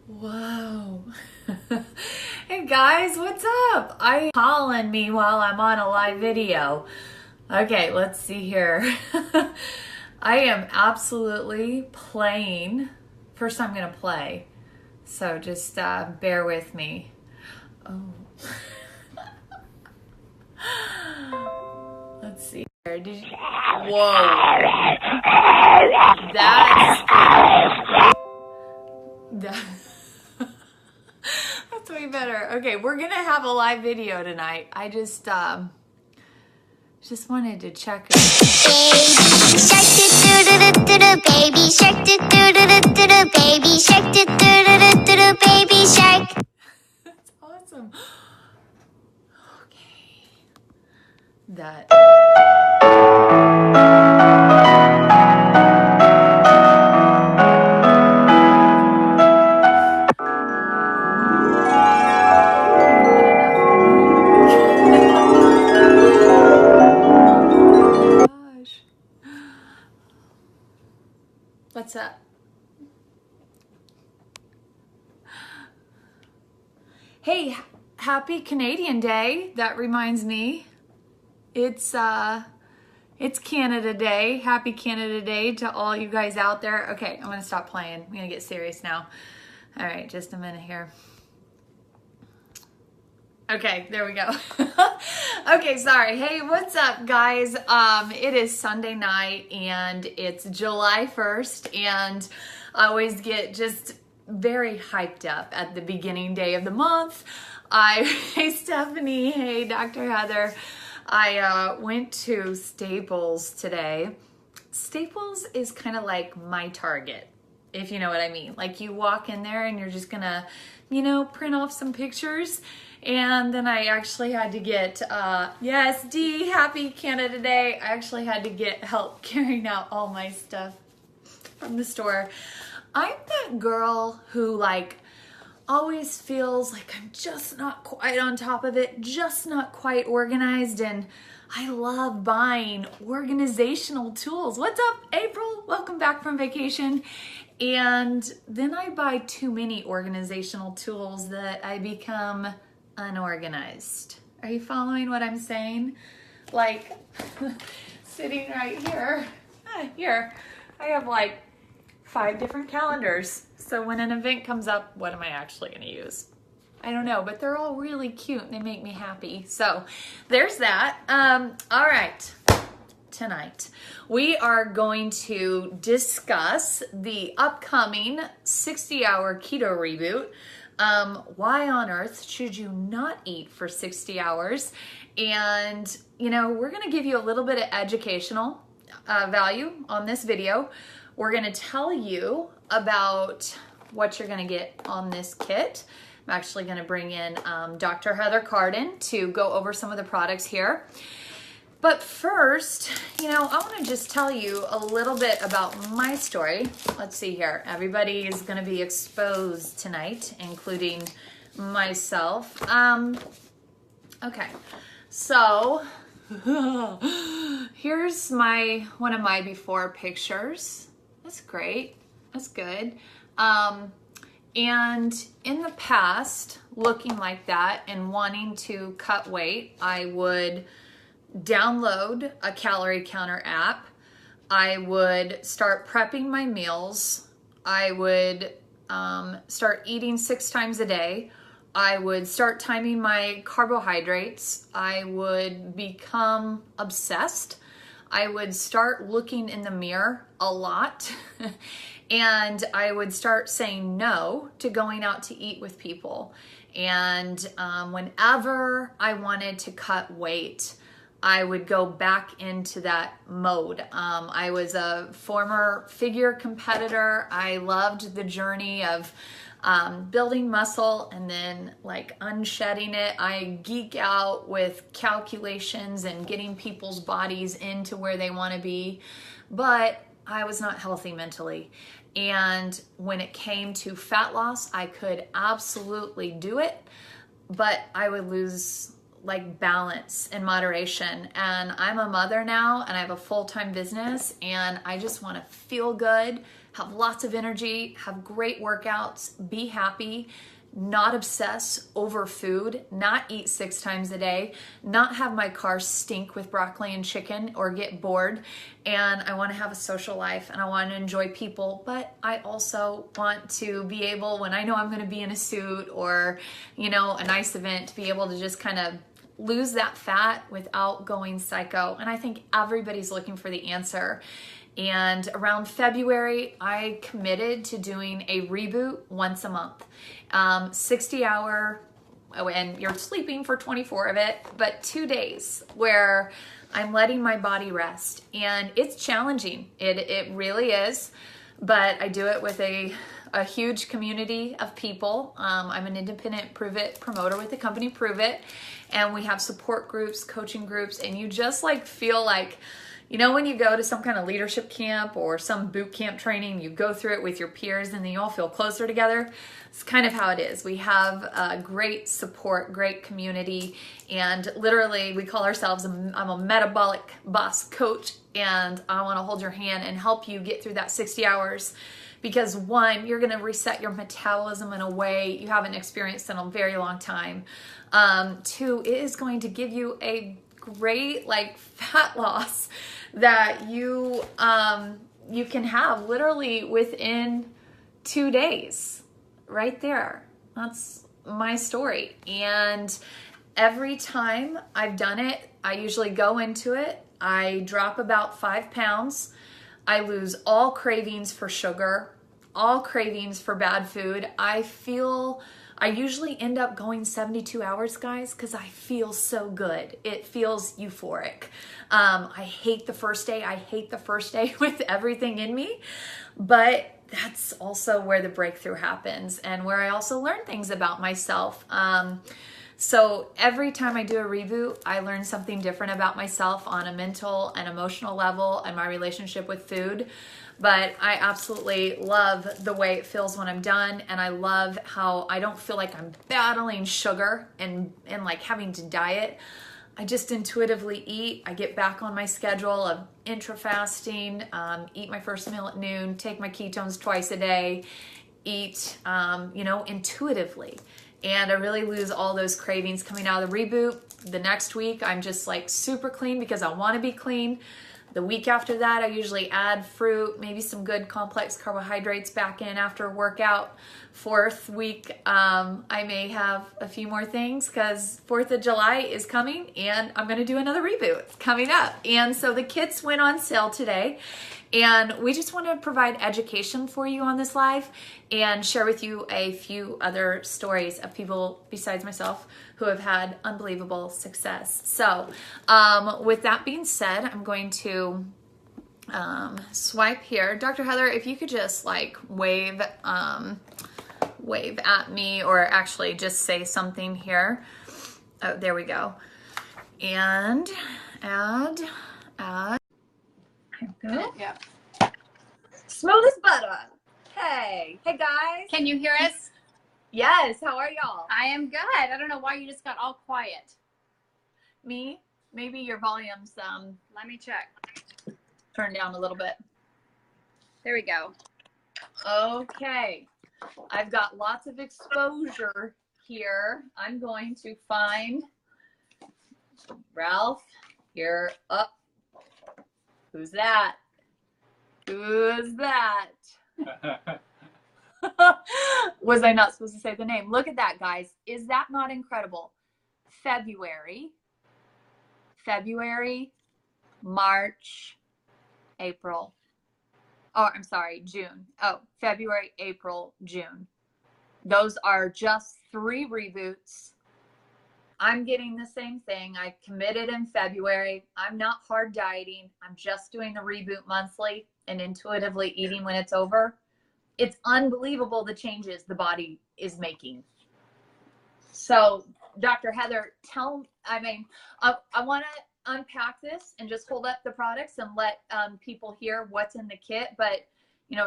Whoa. Hey guys, what's up? Calling me while I'm on a live video. Okay, let's see here. I am absolutely playing. First I'm gonna play. So just bear with me. Oh. Let's see here. Whoa. That's way better. Okay, we're gonna have a live video tonight. I just wanted to check it. Baby shark do do do do do do, baby shark do do do do do do, baby shark. That's awesome. Okay. That. What's up? Hey, happy Canadian Day. That reminds me. It's Canada Day. Happy Canada Day to all you guys out there. Okay, I'm gonna stop playing. I'm gonna get serious now. All right, just a minute here. Okay, there we go. Okay, sorry. Hey, what's up, guys? It is Sunday night and it's July 1st, and I always get just very hyped up at the beginning day of the month. Hey, Stephanie. Hey, Dr. Heather. I went to Staples today. Staples is kind of like my Target, if you know what I mean. Like, you walk in there and you're just gonna, print off some pictures. And then I actually had to get, yes, Dee, happy Canada Day. I actually had to get help carrying out all my stuff from the store. I'm that girl who always feels like I'm just not quite on top of it, just not quite organized, and I love buying organizational tools. What's up, April? Welcome back from vacation. And then I buy too many organizational tools that I become unorganized. Are you following what I'm saying? Like, sitting right here, I have 5 different calendars. So when an event comes up, what am I actually going to use? I don't know, but they're all really cute and they make me happy. So there's that. All right. Tonight, we are going to discuss the upcoming 60-hour keto reboot. Why on earth should you not eat for 60 hours? And, we're going to give you a little bit of educational value on this video. We're going to tell you about what you're going to get on this kit. I'm actually going to bring in Dr. Heather Carden to go over some of the products here. But first, I want to just tell you a little bit about my story. Let's see here. Everybody is going to be exposed tonight, including myself. Okay, so here's one of my before pictures. That's great. That's good. And in the past, looking like that and wanting to cut weight, I would download a calorie counter app. I would start prepping my meals. I would start eating 6 times a day. I would start timing my carbohydrates. I would become obsessed. I would start looking in the mirror a lot. And I would start saying no to going out to eat with people. And whenever I wanted to cut weight, I would go back into that mode. I was a former figure competitor. I loved the journey of building muscle and then unshedding it. I geek out with calculations and getting people's bodies into where they want to be, but I was not healthy mentally. And when it came to fat loss, I could absolutely do it, but I would lose like balance and moderation. And I'm a mother now and I have a full-time business, and I just want to feel good, have lots of energy, have great workouts, be happy, not obsess over food, not eat 6 times a day, not have my car stink with broccoli and chicken or get bored. And I want to have a social life and I want to enjoy people, but I also want to be able, when I know I'm going to be in a suit or, you know, a nice event, to be able to just kind of lose that fat without going psycho. And I think everybody's looking for the answer. And around February, I committed to doing a reboot once a month. 60-hour, and you're sleeping for 24 of it, but 2 days where I'm letting my body rest. And it's challenging. It really is. But I do it with a huge community of people. I'm an independent Prove It promoter with the company Prove It. And we have support groups, coaching groups, and you just like feel like, you know, when you go to some kind of leadership camp or some boot camp training, you go through it with your peers and then you all feel closer together. It's kind of how it is. We have great support, great community, and literally we call ourselves, I'm a metabolic boss coach, and I want to hold your hand and help you get through that 60 hours. Because 1, you're going to reset your metabolism in a way you haven't experienced in a very long time. 2, it is going to give you a great like fat loss that you can have literally within 2 days. Right there. That's my story. And every time I've done it, I usually go into it, I drop about 5 pounds. I lose all cravings for sugar, all cravings for bad food. I usually end up going 72 hours, guys, because I feel so good. It feels euphoric. I hate the first day. I hate the first day with everything in me, but that's also where the breakthrough happens and where I also learn things about myself. So every time I do a reboot, I learn something different about myself on a mental and emotional level and my relationship with food. But I absolutely love the way it feels when I'm done. And I love how I don't feel like I'm battling sugar and like having to diet. I just intuitively eat. I get back on my schedule of intra-fasting, eat my first meal at noon, take my ketones twice a day, eat, intuitively. And I really lose all those cravings coming out of the reboot. The next week, I'm just like super clean because I want to be clean. The week after that, I usually add fruit, maybe some good complex carbohydrates back in after a workout. 4th week, I may have a few more things because 4th of July is coming and I'm going to do another reboot. It's coming up. And so the kits went on sale today. And we just want to provide education for you on this live and share with you a few other stories of people besides myself who have had unbelievable success. So with that being said, I'm going to swipe here. Dr. Heather, if you could just like wave at me, or actually just say something here. Oh, there we go. And add. Good. Yeah. Smooth as butter. Hey guys. Can you hear us? Yes. How are y'all? I am good. I don't know why you just got all quiet. Me? Maybe your volume's Let me check. turned down a little bit. There we go. Okay. I've got lots of exposure here. I'm going to find Ralph. You're up. Who's that? Who's that? Was I not supposed to say the name? Look at that, guys. Is that not incredible? February, March, April. Oh, I'm sorry, June. Oh, February, April, June. Those are just 3 reboots. I'm getting the same thing. I committed in February. I'm not hard dieting. I'm just doing the reboot monthly and intuitively eating when it's over. It's unbelievable the changes the body is making. So, Dr. Heather, I want to unpack this and just hold up the products and let people hear what's in the kit. But,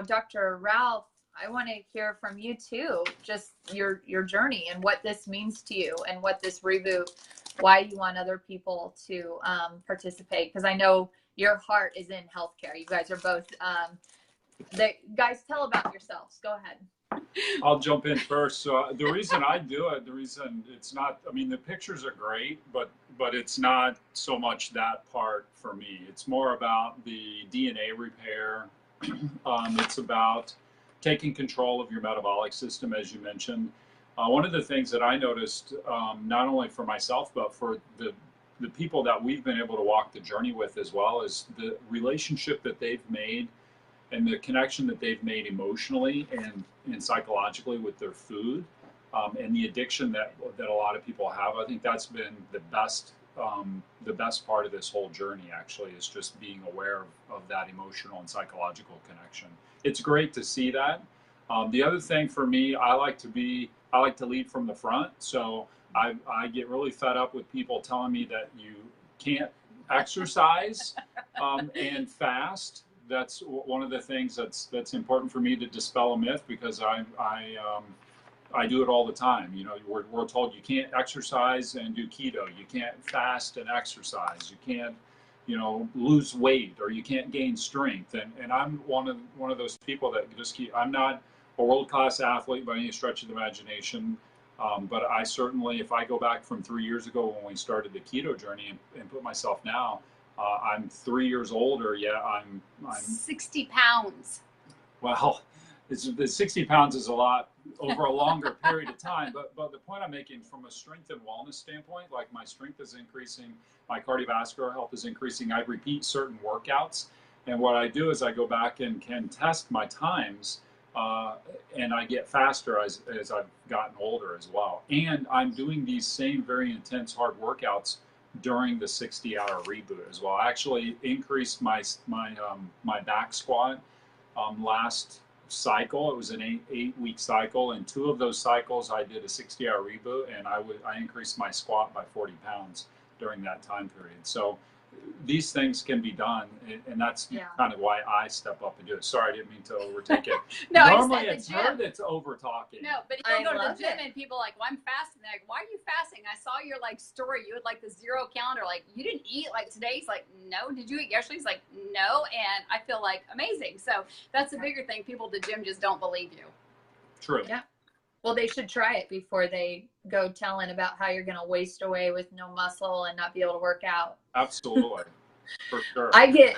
Dr. Ralph, I want to hear from you too, just your journey and what this means to you and what this reboot why you want other people to participate, because I know your heart is in healthcare. You guys are both. Guys, tell about yourselves. Go ahead. I'll jump in first. So the reason I do it, the reason it's not, I mean, the pictures are great, but it's not so much that part for me. It's more about the DNA repair. It's about taking control of your metabolic system, as you mentioned. One of the things that I noticed, not only for myself, but for the people that we've been able to walk the journey with as well, is the relationship that they've made and the connection that they've made emotionally and psychologically with their food, and the addiction that a lot of people have. I think that's been the best part of this whole journey, actually, is just being aware of that emotional and psychological connection. It's great to see that. The other thing for me, I like to lead from the front. So I get really fed up with people telling me that you can't exercise and fast. That's one of the things that's important for me to dispel a myth, because I do it all the time. You know, we're told you can't exercise and do keto. You can't fast and exercise. You can't, you know, lose weight, or you can't gain strength. And I'm one of those people that just I'm not a world-class athlete by any stretch of the imagination. But I certainly, if I go back from 3 years ago when we started the keto journey and put myself now, I'm 3 years older, yet I'm 60 pounds. Well, the 60 pounds is a lot over a longer period of time. But the point I'm making from a strength and wellness standpoint, like my strength is increasing, my cardiovascular health is increasing. I repeat certain workouts. And what I do is I go back and can test my times, and I get faster as I've gotten older as well. And I'm doing these same very intense, hard workouts during the 60-hour reboot as well. I actually increased my back squat last cycle. It was an eight-week cycle, and 2 of those cycles I did a 60-hour reboot, and I increased my squat by 40 pounds during that time period. So these things can be done, and that's kind of why I step up and do it. Sorry, I didn't mean to overtake it. No, normally it's her that's over talking. No, but you go to the gym and people are like, well, I'm fasting. They're like, why are you fasting? I saw your story. You had the 0 calendar. You didn't eat today. He's like, no. Did you eat yesterday? He's like, no. And I feel amazing. So that's the bigger thing. People at the gym just don't believe you. True. Yeah. Well, they should try it before they go telling about how you're going to waste away with no muscle and not be able to work out. Absolutely. For sure. I get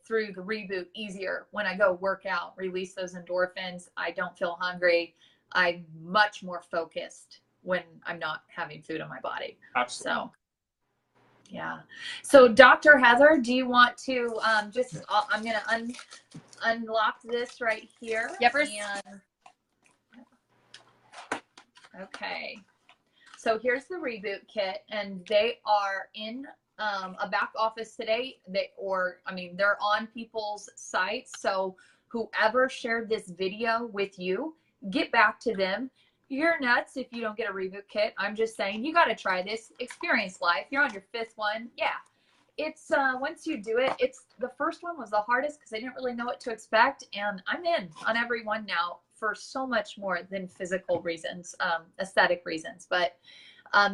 through the reboot easier when I go work out, release those endorphins. I don't feel hungry. I'm much more focused when I'm not having food in my body. Absolutely. So, yeah. So, Dr. Heather, do you want to I'm going to unlock this right here. Yep. Okay. So here's the Reboot kit, and they are in a back office today. They're on people's sites. So whoever shared this video with you, get back to them. You're nuts if you don't get a Reboot kit. I'm just saying, you got to try this. Experience life. You're on your 5th one. Yeah. It's once you do it, the first one was the hardest because I didn't really know what to expect, and I'm in on every one now for so much more than physical reasons, aesthetic reasons. But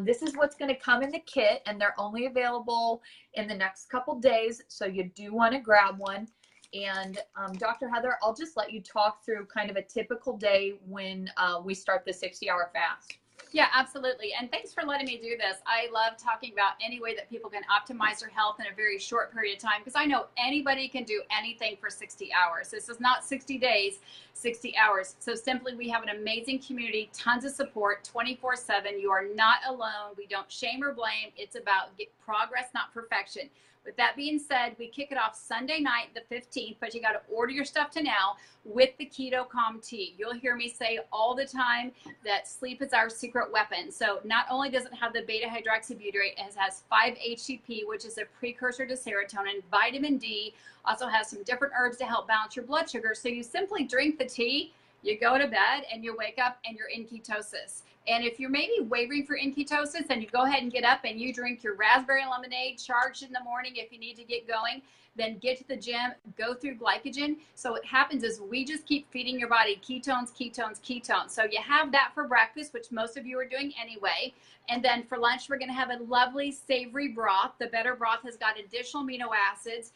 this is what's going to come in the kit, and they're only available in the next couple days, so you do want to grab one. And Dr. Heather, I'll just let you talk through kind of a typical day when we start the 60-hour fast. Yeah, absolutely. And thanks for letting me do this. I love talking about any way that people can optimize their health in a very short period of time, because I know anybody can do anything for 60 hours. This is not 60 days, 60 hours. So simply, we have an amazing community, tons of support, 24/7. You are not alone. We don't shame or blame. It's about progress, not perfection. With that being said, we kick it off Sunday night, the 15th, but you got to order your stuff to now with the Keto Calm tea. You'll hear me say all the time that sleep is our secret weapon. So not only does it have the beta hydroxybutyrate, it has 5-HTP, which is a precursor to serotonin, vitamin D, also has some different herbs to help balance your blood sugar. So you simply drink the tea, You go to bed and you wake up and you're in ketosis. And if you're maybe wavering for in ketosis, then you go ahead and get up and you drink your raspberry lemonade, charged in the morning if you need to get going, then get to the gym, go through glycogen. So what happens is we just keep feeding your body ketones, ketones, ketones. So you have that for breakfast, which most of you are doing anyway. And then for lunch, we're going to have a lovely savory broth. The better broth has got additional amino acids.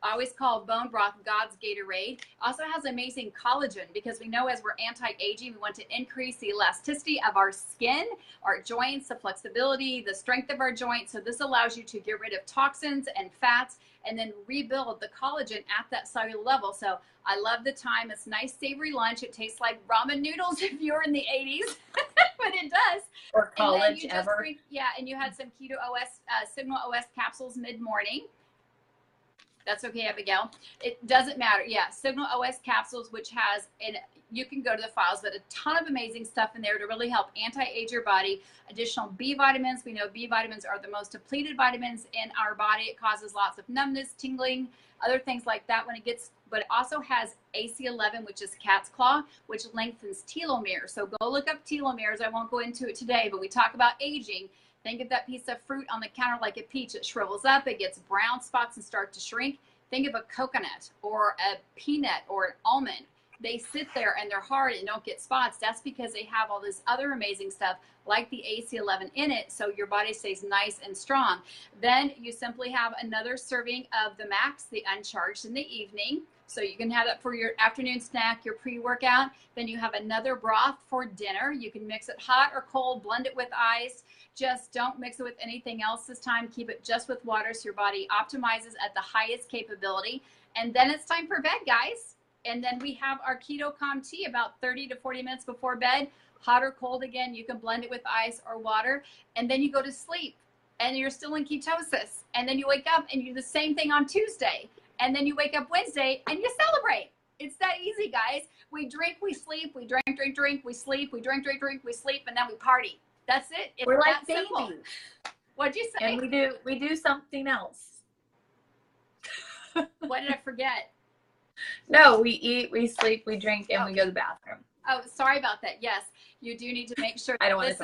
I always call bone broth God's Gatorade. Also has amazing collagen, because we know as we're anti-aging, we want to increase the elasticity of our skin, our joints, the flexibility, the strength of our joints. So this allows you to get rid of toxins and fats and then rebuild the collagen at that cellular level. So I love the time. It's nice savory lunch. It tastes like ramen noodles if you're in the 80s, but it does. Or college and then you ever. Just drink, yeah, and you had some Keto OS, Signal OS capsules mid-morning. That's okay, Abigail. It doesn't matter. Yeah, Signal OS capsules, which has, and you can go to the files, but a ton of amazing stuff in there to really help anti-age your body. Additional B vitamins. We know B vitamins are the most depleted vitamins in our body. It causes lots of numbness, tingling, other things like that when it gets, but it also has AC11, which is cat's claw, which lengthens telomeres. So go look up telomeres. I won't go into it today, but we talk about aging. Think of that piece of fruit on the counter like a peach. It shrivels up, it gets brown spots and start to shrink. Think of a coconut or a peanut or an almond. They sit there and they're hard and don't get spots. That's because they have all this other amazing stuff like the AC11 in it, so your body stays nice and strong. Then you simply have another serving of the Max, the uncharged, in the evening. So you can have that for your afternoon snack, your pre-workout. Then you have another broth for dinner. You can mix it hot or cold, blend it with ice. Just don't mix it with anything else this time. Keep it just with water so your body optimizes at the highest capability. And then it's time for bed, guys. And then we have our Keto Calm tea about 30 to 40 minutes before bed. Hot or cold, again, you can blend it with ice or water. And then you go to sleep and you're still in ketosis. And then you wake up and you do the same thing on Tuesday. And then you wake up Wednesday and you celebrate. It's that easy, guys. We drink, we sleep, we drink, we sleep, we drink, we sleep, and then we party. That's it. It's We're like that simple. babies. What'd you say? And we do something else. What did I forget? No, we eat, we sleep, we drink, and we go to the bathroom. Oh, sorry about that. Yes, you do need to make sure I don't want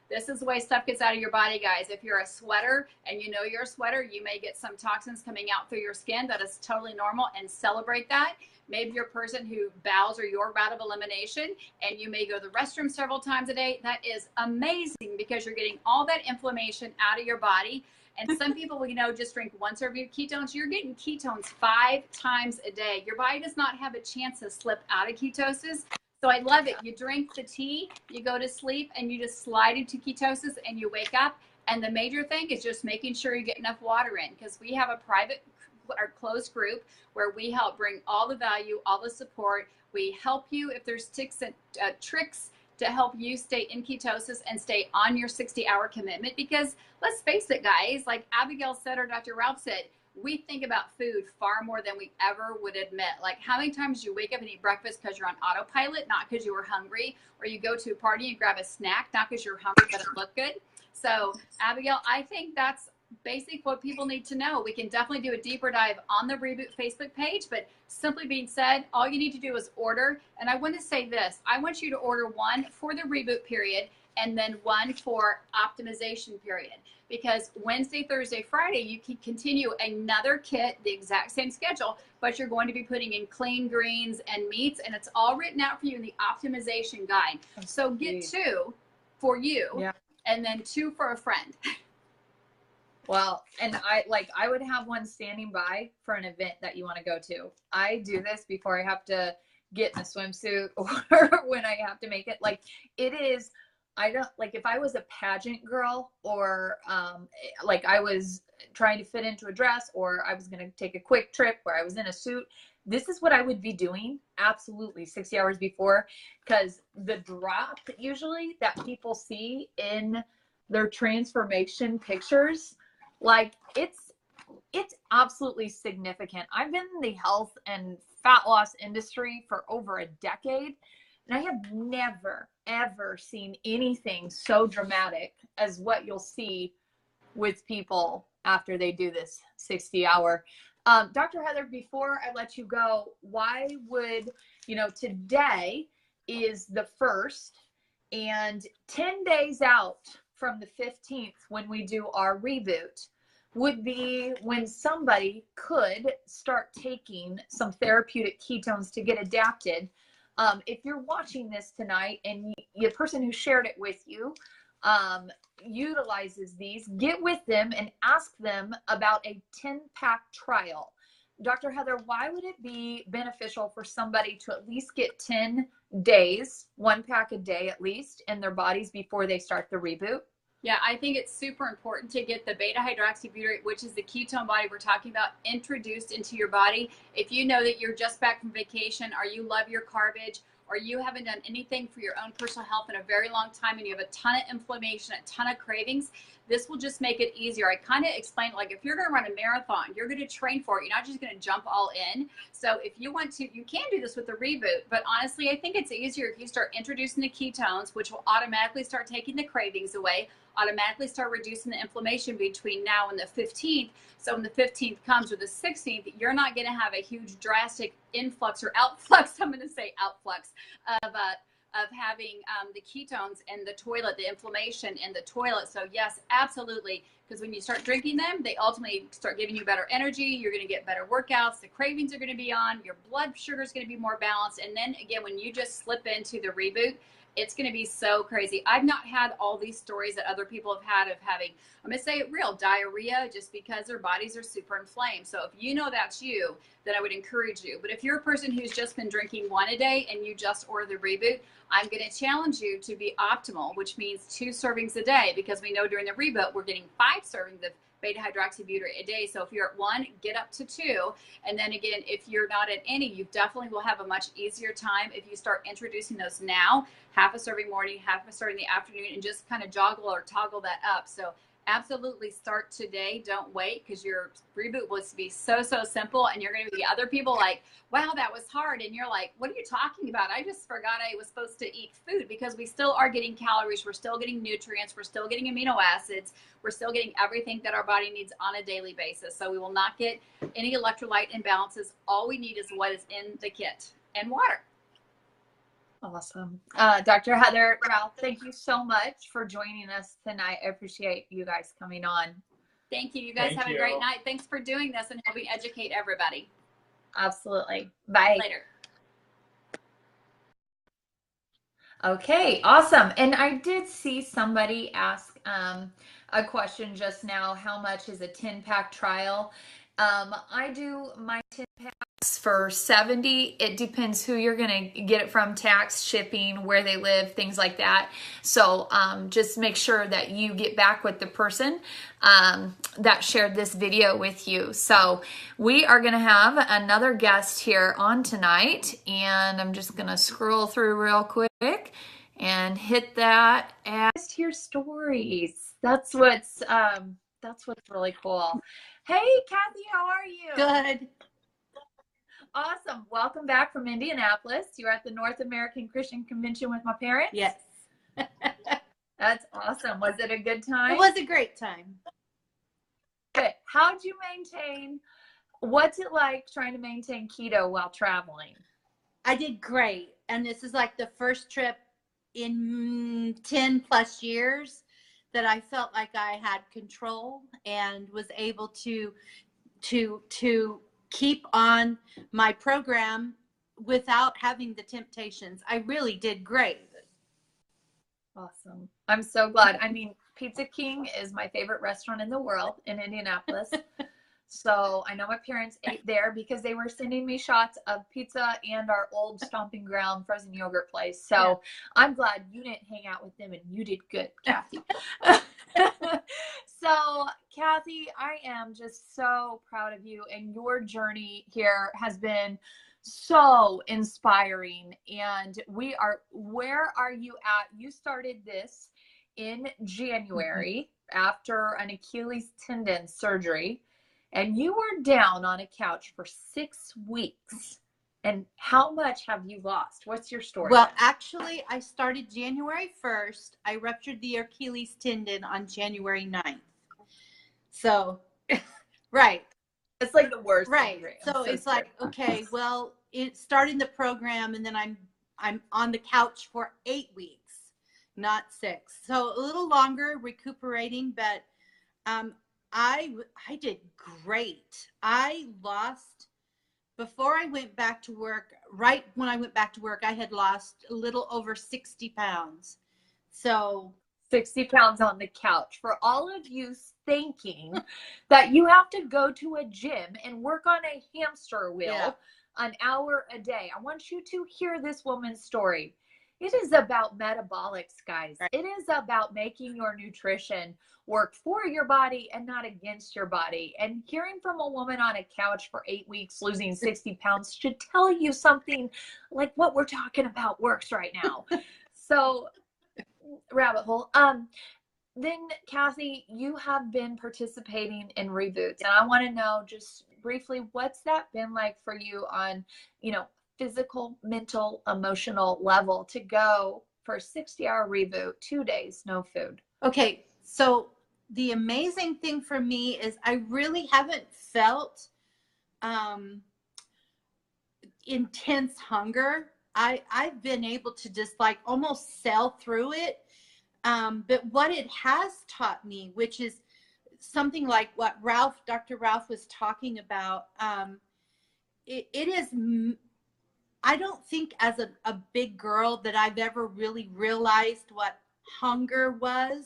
this is the way stuff gets out of your body, guys. If you're a sweater and you know you're a sweater, you may get some toxins coming out through your skin. That is totally normal, and celebrate that. Maybe you're a person who bowels or your route of elimination, and you may go to the restroom several times a day. That is amazing, because you're getting all that inflammation out of your body. And some people, just drink one serving of ketones. You're getting ketones 5 times a day. Your body does not have a chance to slip out of ketosis. So I love it. You drink the tea, you go to sleep, and you just slide into ketosis, and you wake up. And the major thing is just making sure you get enough water in, because we have a private or closed group where we help bring all the value, all the support. We help you if there's tips and tricks to help you stay in ketosis and stay on your 60-hour commitment. Because let's face it, guys, like Abigail said or Dr. Ralph said, we think about food far more than we ever would admit. Like, how many times do you wake up and eat breakfast because you're on autopilot, not because you were hungry? Or you go to a party and grab a snack, not because you're hungry, but it looked good. So, Abigail, I think that's basic what people need to know. We can definitely do a deeper dive on the Reboot Facebook page, but simply being said, all you need to do is order. And I want to say this, I want you to order one for the Reboot period and then one for optimization period, because Wednesday, Thursday, Friday, you can continue another kit, the exact same schedule, but you're going to be putting in clean greens and meats, and it's all written out for you in the optimization guide. So get 2 for you, and then 2 for a friend. Well, and I would have one standing by for an event that you want to go to. I do this before I have to get in a swimsuit or when I have to make it. Like, it is, I don't, like, if I was a pageant girl or like I was trying to fit into a dress, or I was going to take a quick trip where I was in a suit, this is what I would be doing absolutely 60 hours before, because the drop usually that people see in their transformation pictures, like, it's absolutely significant. I've been in the health and fat loss industry for over a decade, and I have never, ever seen anything so dramatic as what you'll see with people after they do this 60-hour. Dr. Heather, before I let you go, why would, today, is the 1st, and 10 days out from the 15th, when we do our reboot, would be when somebody could start taking some therapeutic ketones to get adapted. If you're watching this tonight and the person who shared it with you utilizes these, get with them and ask them about a 10-pack trial. Dr. Heather, why would it be beneficial for somebody to at least get 10 days, 1 pack a day at least, in their bodies before they start the reboot? Yeah, I think it's super important to get the beta hydroxybutyrate, which is the ketone body we're talking about, introduced into your body. If you know that you're just back from vacation, or you love your garbage, or you haven't done anything for your own personal health in a very long time, and you have a ton of inflammation, a ton of cravings, this will just make it easier. I kind of explained, like, if you're going to run a marathon, you're going to train for it. You're not just going to jump all in. So if you want to, you can do this with the reboot. But honestly, I think it's easier if you start introducing the ketones, which will automatically start taking the cravings away, automatically start reducing the inflammation between now and the 15th. So when the 15th comes, or the 16th, you're not going to have a huge drastic influx or outflux. I'm going to say outflux of having the ketones in the toilet, the inflammation in the toilet. So yes, absolutely. Because when you start drinking them, they ultimately start giving you better energy. You're going to get better workouts. The cravings are going to be on. Your blood sugar is going to be more balanced. And then again, when you just slip into the reboot, it's going to be so crazy. I've not had all these stories that other people have had of having, I'm going to say it real, diarrhea, just because their bodies are super inflamed. So if you know that's you, then I would encourage you. But if you're a person who's just been drinking 1 a day and you just order the reboot, I'm going to challenge you to be optimal, which means 2 servings a day, because we know during the reboot, we're getting 5 servings of beta hydroxybutyrate a day. So if you're at 1, get up to 2. And then again, if you're not at any, you definitely will have a much easier time if you start introducing those now, half a serving morning, half a serving in the afternoon, and just kind of joggle or toggle that up. So absolutely start today. Don't wait, because your reboot will be so simple, and you're going to be other people like, wow, that was hard. And you're like, what are you talking about? I just forgot I was supposed to eat food, because we still are getting calories. We're still getting nutrients. We're still getting amino acids. We're still getting everything that our body needs on a daily basis. So we will not get any electrolyte imbalances. All we need is what is in the kit, and water. Awesome. Dr. Heather, Ralph, thank you so much for joining us tonight. I appreciate you guys coming on. Thank you. You guys have a great night. Thanks for doing this and helping educate everybody. Absolutely. Bye. Later. Okay, awesome. And I did see somebody ask a question just now, how much is a 10-pack trial? I do my 10 packs for $70. It depends who you're going to get it from, tax, shipping, where they live, things like that. So just make sure that you get back with the person that shared this video with you. So we are going to have another guest here on tonight, and I'm just going to scroll through real quick and hit that. Just hear stories. That's what's really cool. Hey, Kathy, how are you? Good. Awesome. Welcome back from Indianapolis. You're at the North American Christian Convention with my parents? Yes. That's awesome. Was it a good time? It was a great time. Good. How'd you what's it like trying to maintain keto while traveling? I did great. And this is like the first trip in 10 plus years that I felt like I had control and was able to keep on my program without having the temptations. I really did great. Awesome. I'm so glad. I mean, Pizza King is my favorite restaurant in the world in Indianapolis. So I know my parents ate there because they were sending me shots of pizza and our old stomping ground frozen yogurt place. So yeah. I'm glad you didn't hang out with them, and you did good, Kathy. So Kathy, I am just so proud of you, and your journey here has been so inspiring. And where are you at? You started this in January after an Achilles tendon surgery. And you were down on a couch for 6 weeks. And how much have you lost? What's your story? Well, actually, I started January 1st. I ruptured the Achilles tendon on January 9th. So, right. It's like the worst. Right. So it's like, okay, well, it's starting the program, and then I'm I'm on the couch for 8 weeks, not 6. So a little longer recuperating, but I did great. I lost, before I went back to work, right when I went back to work, I had lost a little over 60 pounds. So 60 pounds on the couch. For all of you thinking that you have to go to a gym and work on a hamster wheel an hour a day, I want you to hear this woman's story. It is about metabolics, guys. Right. It is about making your nutrition work for your body and not against your body. And hearing from a woman on a couch for 8 weeks losing 60 pounds should tell you something like what we're talking about works right now. So, rabbit hole. Then Kathy, you have been participating in Reboots, and I want to know just briefly, what's that been like for you on, physical, mental, emotional level to go for a 60-hour reboot, 2 days, no food? Okay, so the amazing thing for me is I really haven't felt intense hunger. I've been able to just like almost sail through it. But what it has taught me, which is something like what Dr. Ralph was talking about, it is, I don't think as a big girl that I've ever really realized what hunger was.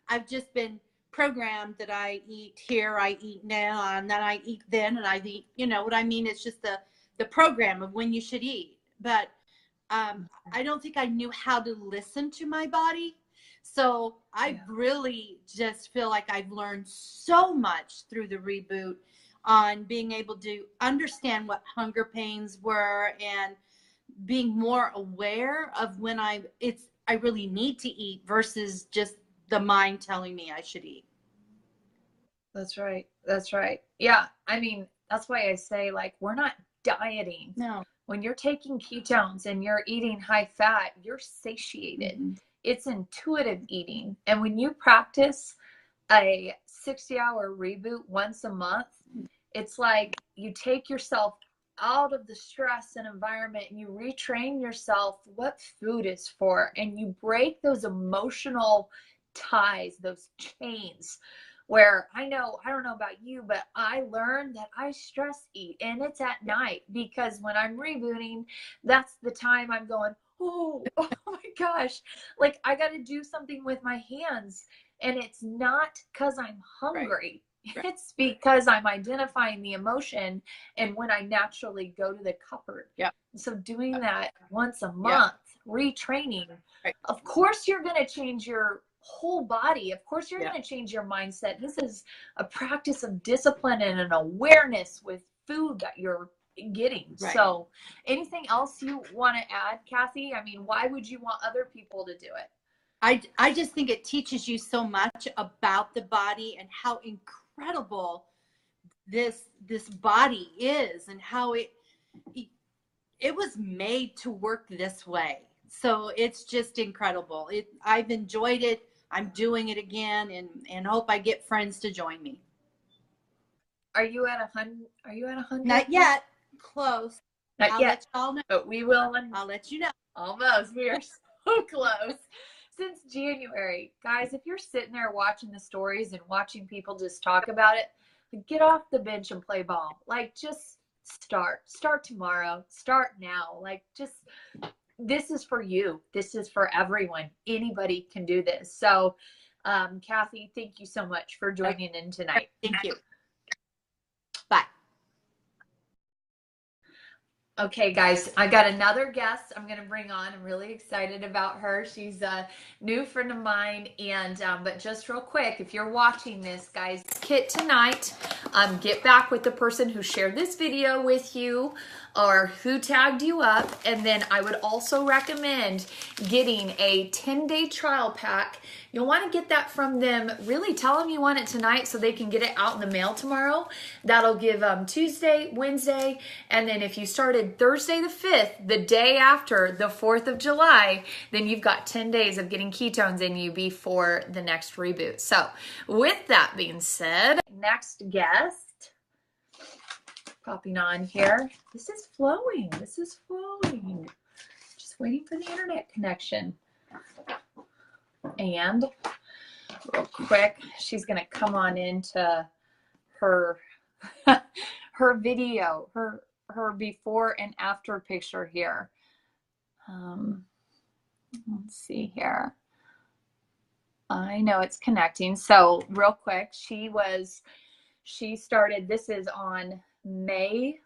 I've just been programmed that I eat here, I eat now, and then I eat then, and I eat, you know what I mean? It's just the program of when you should eat. But I don't think I knew how to listen to my body. So I really just feel like I've learned so much through the reboot on being able to understand what hunger pains were and being more aware of when I really need to eat versus just the mind telling me I should eat. That's right. That's right. Yeah. I mean, that's why I say, like, we're not dieting. No. When you're taking ketones and you're eating high fat, you're satiated. Mm-hmm. It's intuitive eating. And when you practice a 60-hour reboot once a month, it's like you take yourself out of the stress and environment and you retrain yourself what food is for, and you break those emotional ties, those chains. Where I don't know about you, but I learned that I stress eat, and it's at night, because when I'm rebooting, that's the time I'm going, oh my gosh, like I got to do something with my hands. And it's not because I'm hungry. Right. It's because I'm identifying the emotion and when I naturally go to the cupboard. Yeah. So doing that once a month, retraining, of course you're going to change your whole body. Of course you're going to change your mindset. This is a practice of discipline and an awareness with food that you're getting. Right. So anything else you want to add, Kathy? I mean, why would you want other people to do it? I just think it teaches you so much about the body and how incredible this body is, and how it was made to work this way. So it's just incredible. I've enjoyed it. I'm doing it again, and hope I get friends to join me. Are you at 100? Are you at 100? Not yet. Close. Not I'll yet. let y'all know. But we will. I'll let you know. Almost. We are so close. Since January. Guys, if you're sitting there watching the stories and watching people just talk about it, get off the bench and play ball. Like, just start tomorrow, start now. Like, just, this is for you. This is for everyone. Anybody can do this. So Kathy, thank you so much for joining in tonight. Thank you. Bye. Okay, guys, I got another guest I'm going to bring on. I'm really excited about her. She's a new friend of mine. And but just real quick, if you're watching this, guys, Kit tonight, get back with the person who shared this video with you or who tagged you up. And then I would also recommend getting a 10-day trial pack. You'll want to get that from them. Really tell them you want it tonight so they can get it out in the mail tomorrow. That'll give them Tuesday, Wednesday, and then if you started Thursday the 5th, the day after the 4th of July, then you've got 10 days of getting ketones in you before the next reboot. So with that being said, next guest, popping on here. This is flowing. Just Just waiting for the internet connection. And real quick, she's going to come on into her her video, her before and after picture here. Let's see here. I know it's connecting. So real quick, she started, this is on May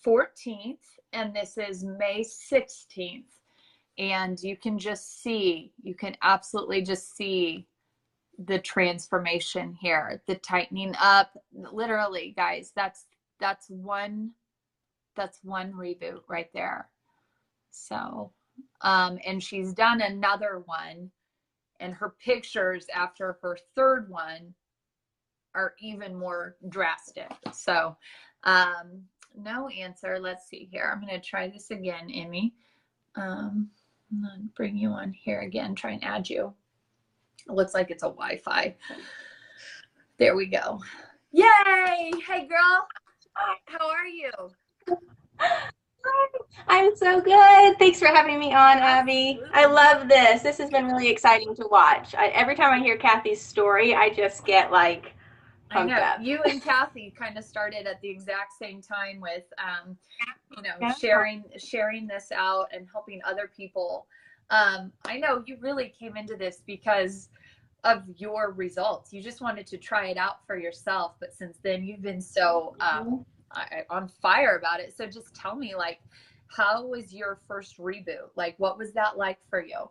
14th and this is May 16th. And you can just see, you can absolutely just see the transformation here, the tightening up. Literally, guys, that's one reboot right there. So, and she's done another one, and her pictures after her third one are even more drastic. So, no answer. Let's see here. I'm going to try this again, Emmy. I'm going to bring you on here again, try and add you. It looks like it's a Wi-Fi. There we go. Yay! Hey, girl. How are you? I'm so good. Thanks for having me on, Abby. I love this. This has been really exciting to watch. Every time I hear Kathy's story, I just get like pumped up. You and Kathy kind of started at the exact same time with, sharing this out and helping other people. I know you really came into this because of your results. You just wanted to try it out for yourself, but since then you've been so on fire about it. So just tell me, like, how was your first reboot? Like, what was that like for you?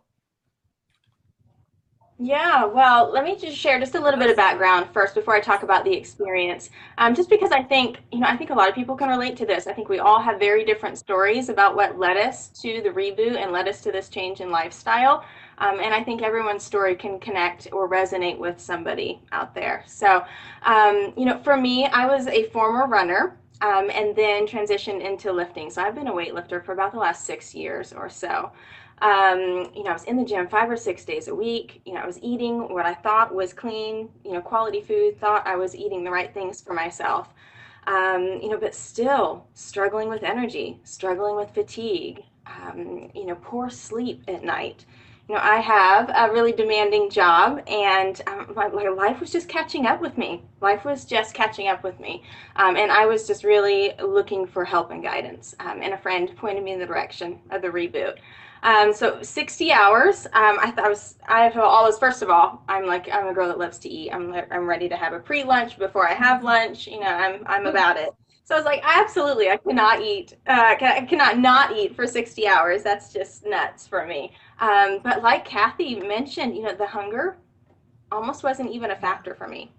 Yeah, well, let me just share just a little bit of background first before I talk about the experience. Just because I think a lot of people can relate to this. I think we all have very different stories about what led us to the reboot and led us to this change in lifestyle. And I think everyone's story can connect or resonate with somebody out there. So, for me, I was a former runner. And then transitioned into lifting. So I've been a weightlifter for about the last 6 years or so. I was in the gym 5 or 6 days a week. I was eating what I thought was clean, quality food, thought I was eating the right things for myself. But still struggling with energy, struggling with fatigue, poor sleep at night. I have a really demanding job, and my life was just catching up with me. Life was just catching up with me. And I was just really looking for help and guidance. And a friend pointed me in the direction of the reboot. So 60 hours, first of all, I'm a girl that loves to eat. I'm ready to have a pre-lunch before I have lunch. I'm about it. So I was like, absolutely, I cannot eat. I cannot not eat for 60 hours. That's just nuts for me. But like Kathy mentioned, the hunger almost wasn't even a factor for me.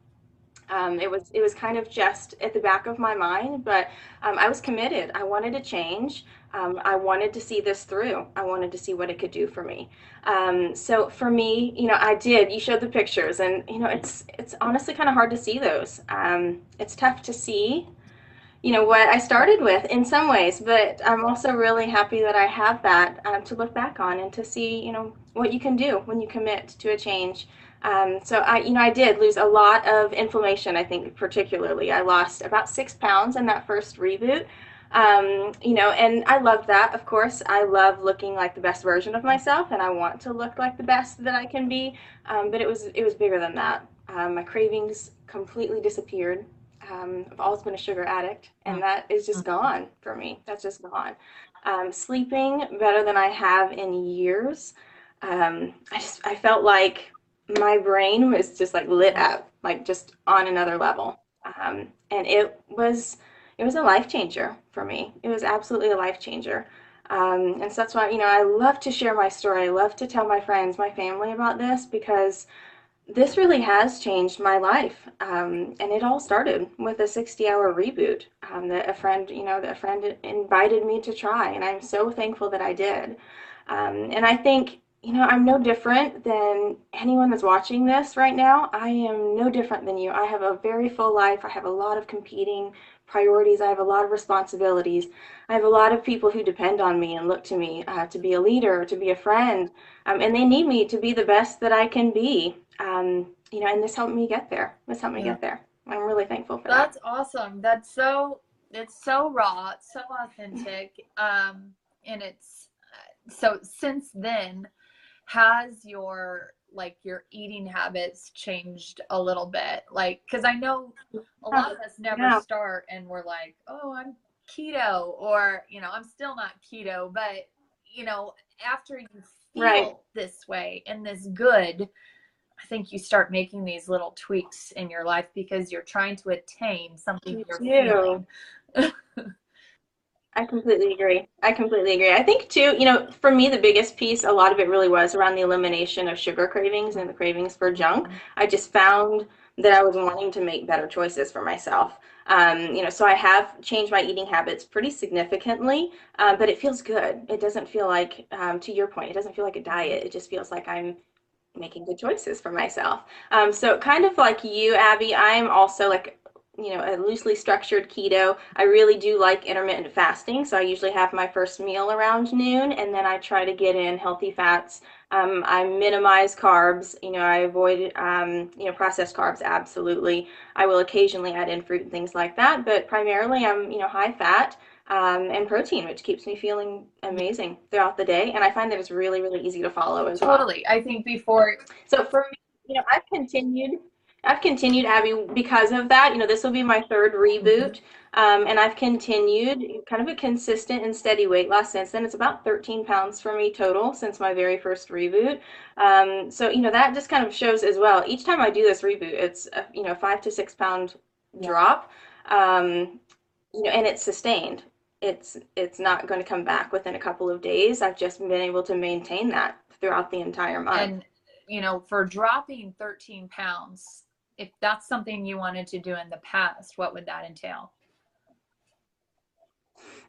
It was kind of just at the back of my mind, but I was committed. I wanted to change. I wanted to see this through. I wanted to see what it could do for me. So for me, I did. You showed the pictures, and it's honestly kind of hard to see those. It's tough to see what I started with in some ways, but I'm also really happy that I have that to look back on and to see, what you can do when you commit to a change. So I did lose a lot of inflammation. I think particularly I lost about 6 pounds in that first reboot. And I love that. Of course, I love looking like the best version of myself, and I want to look like the best that I can be. But it was bigger than that. My cravings completely disappeared. I've always been a sugar addict, and that is just gone for me. That's just gone. Sleeping better than I have in years. I felt like my brain was just like lit up, like just on another level. And it was a life changer for me. It was absolutely a life changer. And so that's why, I love to share my story. I love to tell my friends, my family about this, because this really has changed my life. And it all started with a 60-hour reboot that a friend invited me to try. And I'm so thankful that I did. And I think, I'm no different than anyone that's watching this right now. I am no different than you. I have a very full life. I have a lot of competing priorities. I have a lot of responsibilities. I have a lot of people who depend on me and look to me to be a leader, to be a friend, and they need me to be the best that I can be. And this helped me get there. Get there. I'm really thankful for that. That's awesome. It's so raw, it's so authentic, and it's So since then, has your eating habits changed a little bit? Like, because I know a lot of us never Yeah. start and we're like, oh, I'm keto, or I'm still not keto, but after you Right. feel this way and this good, I think you start making these little tweaks in your life because you're trying to attain something Me you're too. feeling. I completely agree. I completely agree. I think too, for me, the biggest piece, a lot of it really was around the elimination of sugar cravings and the cravings for junk. I just found that I was wanting to make better choices for myself. So I have changed my eating habits pretty significantly, but it feels good. It doesn't feel like, to your point, it doesn't feel like a diet. It just feels like I'm making good choices for myself. So kind of like you, Abby, I'm also like, a loosely structured keto. I really do like intermittent fasting. So I usually have my first meal around noon, and then I try to get in healthy fats. I minimize carbs. I avoid, processed carbs. Absolutely. I will occasionally add in fruit and things like that, but primarily I'm, high fat. And protein, which keeps me feeling amazing throughout the day. And I find that it's really, really easy to follow as well. Totally. I think before. So for me, I've continued, Abby, because of that. This will be my third reboot, and I've continued kind of a consistent and steady weight loss since then. It's about 13 pounds for me total since my very first reboot. So that just kind of shows as well. Each time I do this reboot, it's a 5 to 6 pound drop, and it's sustained. It's not going to come back within a couple of days. I've just been able to maintain that throughout the entire month. And for dropping 13 pounds, if that's something you wanted to do in the past, what would that entail?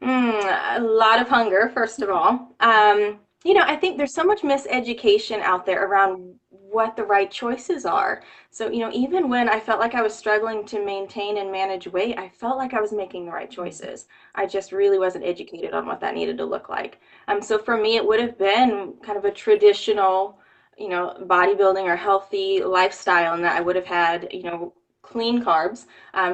A lot of hunger, first of all. I think there's so much miseducation out there around what the right choices are. So, even when I felt like I was struggling to maintain and manage weight, I felt like I was making the right choices. I just really wasn't educated on what that needed to look like. So for me, it would have been kind of a traditional, bodybuilding or healthy lifestyle, and that I would have had, clean carbs.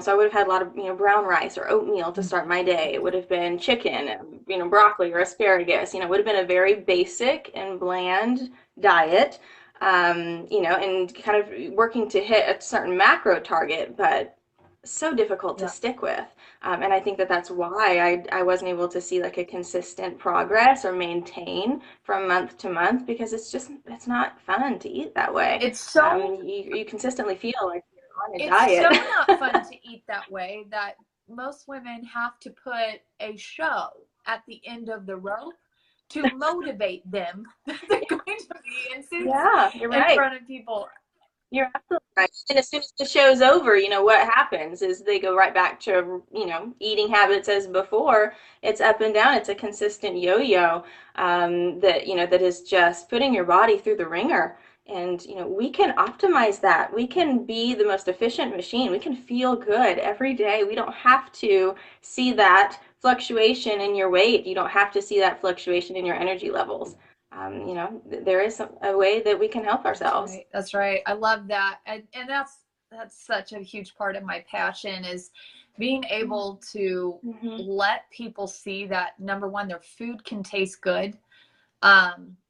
So I would have had a lot of, brown rice or oatmeal to start my day. It would have been chicken, broccoli or asparagus. It would have been a very basic and bland diet, and kind of working to hit a certain macro target, but so difficult to stick with. And I think that that's why I wasn't able to see like a consistent progress or maintain from month to month, because it's not fun to eat that way. It's so you consistently feel like on a it's diet. so not fun to eat that way that most women have to put a show at the end of the rope to motivate them that they're going to be in suits Yeah, you're in right. front of people. You're absolutely right. And as soon as the show's over, what happens is they go right back to, eating habits as before. It's up and down. It's a consistent yo-yo, that is just putting your body through the ringer. And, we can optimize that. We can be the most efficient machine. We can feel good every day. We don't have to see that fluctuation in your weight. You don't have to see that fluctuation in your energy levels. There is a way that we can help ourselves. That's right. I love that. And that's such a huge part of my passion is being able to let people see that, number one, their food can taste good.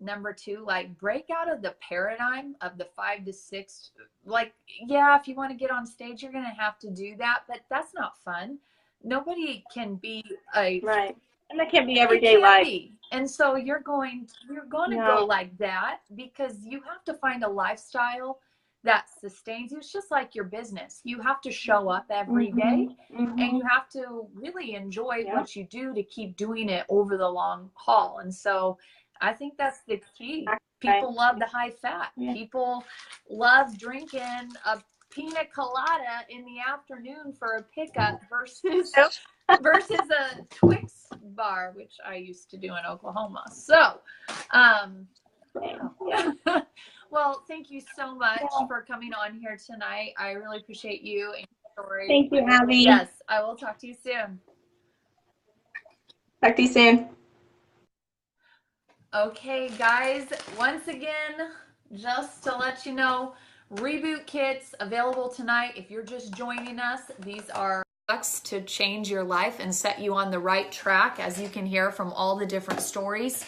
Number two, like break out of the paradigm of the 5 to 6. Like, yeah, if you want to get on stage, you're going to have to do that, but that's not fun. Nobody can be right. And that can't be everyday life. And so you're going to go like that because you have to find a lifestyle that sustains you. It's just like your business. You have to show up every day, and you have to really enjoy what you do to keep doing it over the long haul. And so I think that's the key. People love the high fat. People love drinking a pina colada in the afternoon for a pickup versus a Twix bar, which I used to do in Oklahoma. So, well, thank you so much for coming on here tonight. I really appreciate you and your story. Thank you, Abby. Yes, I will talk to you soon. Talk to you soon. Okay, guys, once again, just to let you know, Reboot kits available tonight. If you're just joining us, these are to change your life and set you on the right track, as you can hear from all the different stories.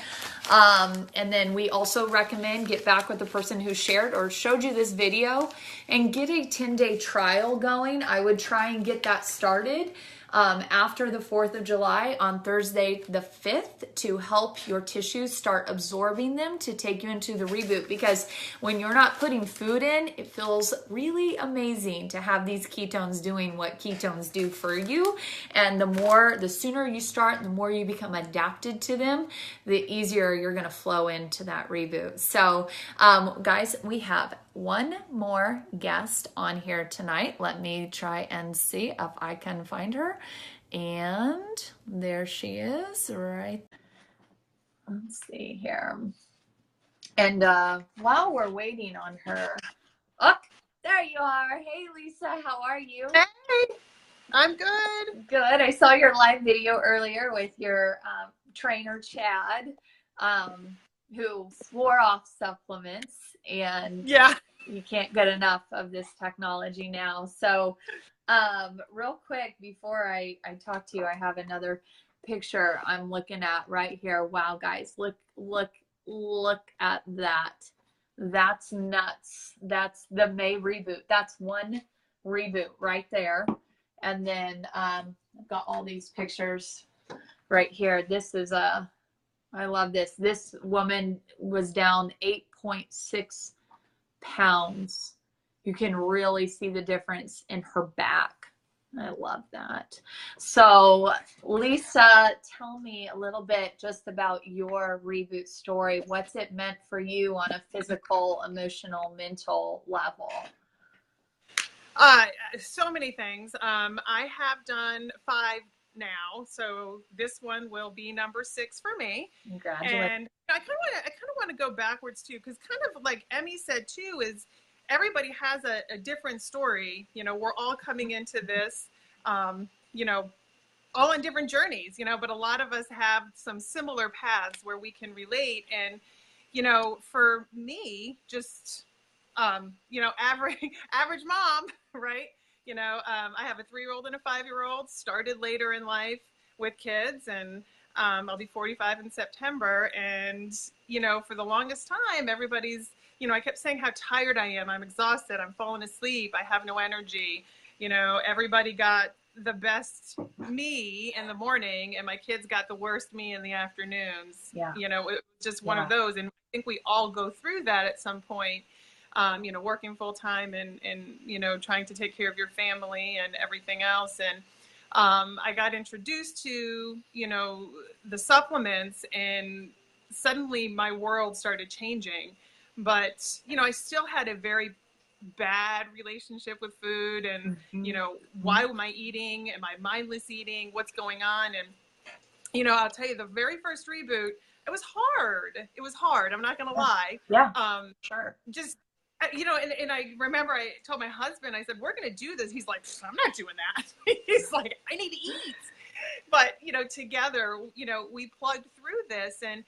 And then we also recommend get back with the person who shared or showed you this video and get a 10-day trial going. I would try and get that started after the 4th of July on Thursday the 5th to help your tissues start absorbing them to take you into the reboot. Because when you're not putting food in, it feels really amazing to have these ketones doing what ketones do for you. And the sooner you start, the more you become adapted to them, the easier you're going to flow into that reboot. So guys, we have one more guest on here tonight. Let me try and see if I can find her. And there she is, right? Let's see here. And while we're waiting on her, oh, there you are. Hey, Lisa, how are you? Hey, I'm good. Good. I saw your live video earlier with your trainer, Chad, who swore off supplements, and Yeah. you can't get enough of this technology now. So real quick, before I talk to you, I have another picture I'm looking at right here. Wow, guys, look at that. That's nuts. That's the May reboot. That's one reboot right there. And then I've got all these pictures right here. This is I love this. This woman was down 8.6 pounds. You can really see the difference in her back. I love that. So Lisa, tell me a little bit just about your reboot story. What's it meant for you on a physical, emotional, mental level? So many things. I have done 5 now, so this one will be number 6 for me. Congratulations. And I kind of want to go backwards too, because kind of like Emmy said too, is everybody has a different story. You know, we're all coming into this, you know, all on different journeys, you know, but a lot of us have some similar paths where we can relate. And, you know, for me, just, you know, average mom, right? You know, I have a 3-year-old and a 5-year-old, started later in life with kids, and I'll be 45 in September. And, you know, for the longest time, everybody's, you know, I kept saying how tired I am. I'm exhausted. I'm falling asleep. I have no energy. You know, everybody got the best me in the morning, and my kids got the worst me in the afternoons. Yeah. You know, it was just one of those. And I think we all go through that at some point. You know, working full time and, you know, trying to take care of your family and everything else. And I got introduced to, you know, the supplements, and suddenly my world started changing. But, you know, I still had a very bad relationship with food, and, you know, why am I eating? Am I mindless eating? What's going on? And, you know, I'll tell you, the very first reboot, it was hard. It was hard. I'm not going to lie. Yeah. Sure. Just, you know, and I remember I told my husband, I said, we're going to do this. He's like, I'm not doing that. He's like, I need to eat. But, you know, together, you know, we plugged through this. And,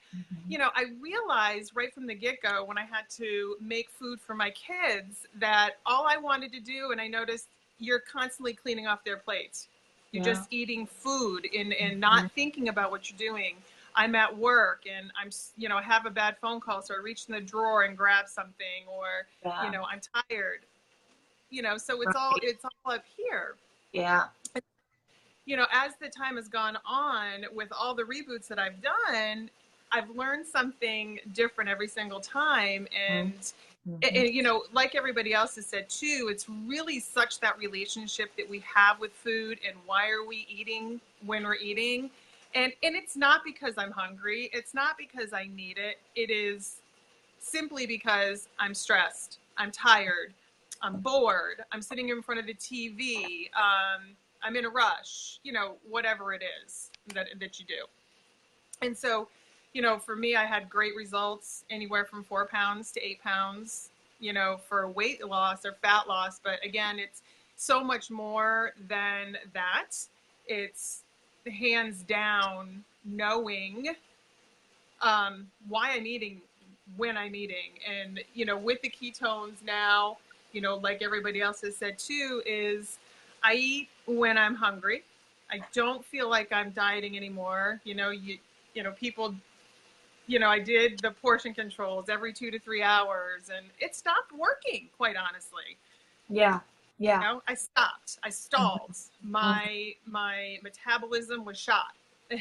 you know, I realized right from the get-go, when I had to make food for my kids, that all I wanted to do, and I noticed you're constantly cleaning off their plates. You're just eating food and not thinking about what you're doing. I'm at work and I'm, you know, I have a bad phone call, so I reach in the drawer and grab something, or, you know, I'm tired, you know, so it's all up here. Yeah. You know, as the time has gone on with all the reboots that I've done, I've learned something different every single time. And, you know, like everybody else has said too, it's really such that relationship that we have with food, and why are we eating when we're eating. And it's not because I'm hungry. It's not because I need it. It is simply because I'm stressed. I'm tired. I'm bored. I'm sitting in front of the TV. I'm in a rush, you know, whatever it is that you do. And so, you know, for me, I had great results, anywhere from 4 pounds to 8 pounds, you know, for weight loss or fat loss. But again, it's so much more than that. It's hands down knowing why I'm eating, when I'm eating. And, you know, with the ketones now, you know, like everybody else has said too, is I eat when I'm hungry. I don't feel like I'm dieting anymore. People, I did the portion controls every 2 to 3 hours, and it stopped working, quite honestly. Yeah. Yeah. I stopped. I stalled. My metabolism was shot.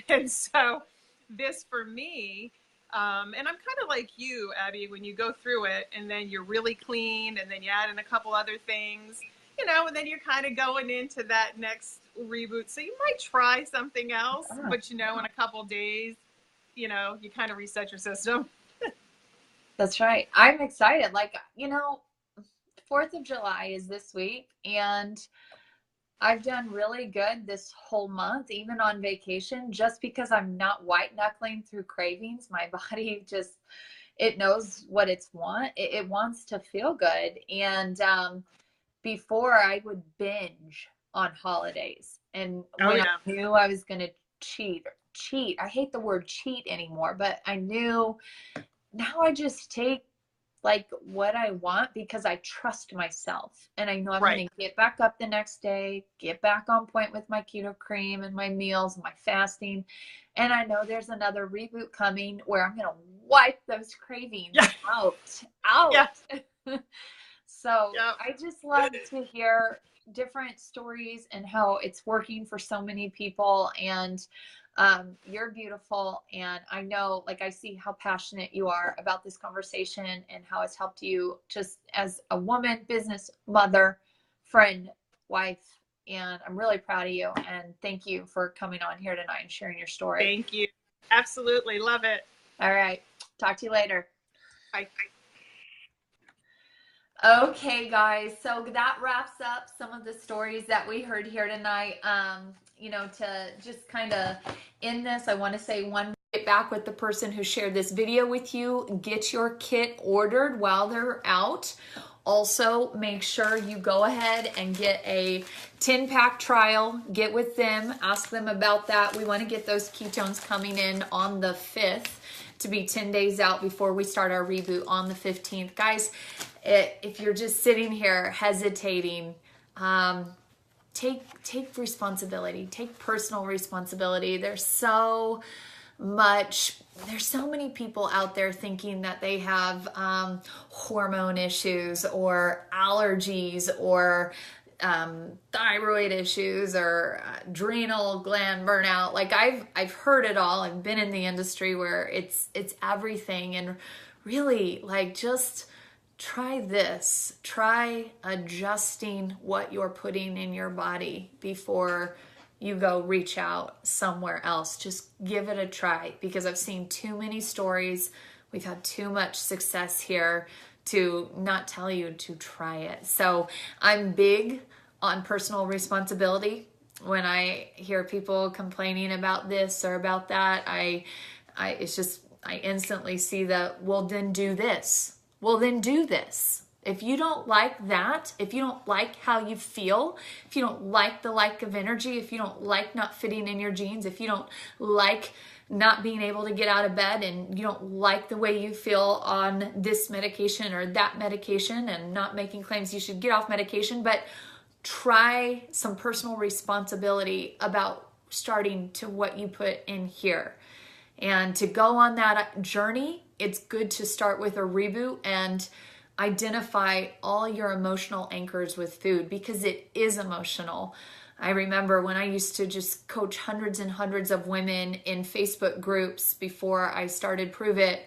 And so this for me, and I'm kind of like you, Abby, when you go through it and then you're really clean and then you add in a couple other things, and then you're kind of going into that next reboot. So you might try something else, but in a couple days, you kind of reset your system. That's right. I'm excited. 4th of July is this week, and I've done really good this whole month, even on vacation, just because I'm not white knuckling through cravings. My body just, it knows what it wants to feel good. And before, I would binge on holidays. And when I knew I was going to cheat, I hate the word cheat anymore, but I knew now I just take what I want because I trust myself, and I know I'm going to get back up the next day, get back on point with my keto cream and my meals and my fasting. And I know there's another reboot coming where I'm going to wipe those cravings out. Yeah. So I just love to hear different stories and how it's working for so many people. And you're beautiful. And I know, I see how passionate you are about this conversation and how it's helped you just as a woman, business, mother, friend, wife. And I'm really proud of you. And thank you for coming on here tonight and sharing your story. Thank you. Absolutely. Love it. All right. Talk to you later. Bye. Okay, guys. So that wraps up some of the stories that we heard here tonight. To just kind of end this, I want to say get back with the person who shared this video with you. Get your kit ordered while they're out. Also, make sure you go ahead and get a 10-pack trial. Get with them. Ask them about that. We want to get those ketones coming in on the 5th to be 10 days out before we start our reboot on the 15th. Guys, if you're just sitting here hesitating, take responsibility. Take personal responsibility. There's so many people out there thinking that they have hormone issues or allergies or thyroid issues or adrenal gland burnout. I've heard it all. I've been in the industry where it's everything. And really, just try this. Try adjusting what you're putting in your body before you go reach out somewhere else. Just give it a try, because I've seen too many stories. We've had too much success here to not tell you to try it. So I'm big on personal responsibility. When I hear people complaining about this or about that, I instantly see that, well, then do this. Well, then do this. If you don't like that, if you don't like how you feel, if you don't like the lack of energy, if you don't like not fitting in your jeans, if you don't like not being able to get out of bed, and you don't like the way you feel on this medication or that medication, and not making claims you should get off medication, but try some personal responsibility about starting to what you put in here. And to go on that journey, it's good to start with a reboot and identify all your emotional anchors with food, because it is emotional. I remember when I used to just coach hundreds and hundreds of women in Facebook groups before I started Prove It,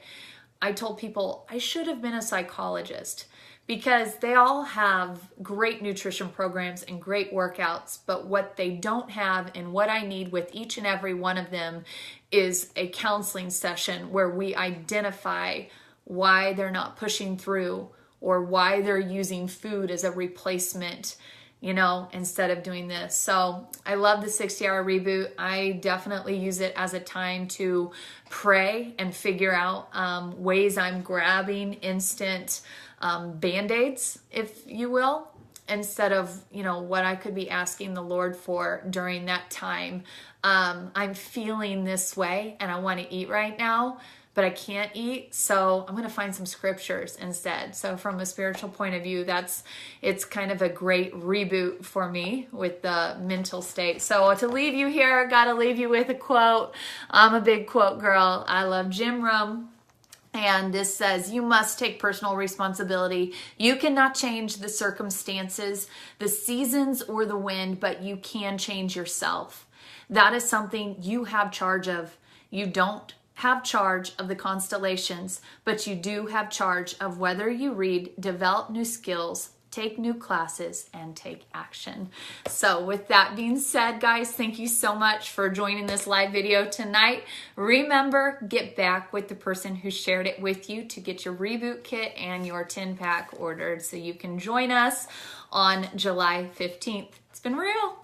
I told people I should have been a psychologist, because they all have great nutrition programs and great workouts, but what they don't have, and what I need with each and every one of them, is a counseling session where we identify why they're not pushing through, or why they're using food as a replacement, instead of doing this. So I love the 60-hour reboot. I definitely use it as a time to pray and figure out ways I'm grabbing instant Band-Aids, if you will, instead of, what I could be asking the Lord for during that time. I'm feeling this way and I want to eat right now. but I can't eat, so I'm going to find some scriptures instead. So from a spiritual point of view, it's kind of a great reboot for me with the mental state. So to leave you here, got to leave you with a quote. I'm a big quote girl. I love Jim Rohn. And this says, you must take personal responsibility. You cannot change the circumstances, the seasons, or the wind, but you can change yourself. That is something you have charge of. You don't have charge of the constellations, but you do have charge of whether you read, develop new skills, take new classes, and take action. So with that being said, guys, thank you so much for joining this live video tonight. Remember, get back with the person who shared it with you to get your Reboot kit and your 10-pack ordered so you can join us on July 15th. It's been real.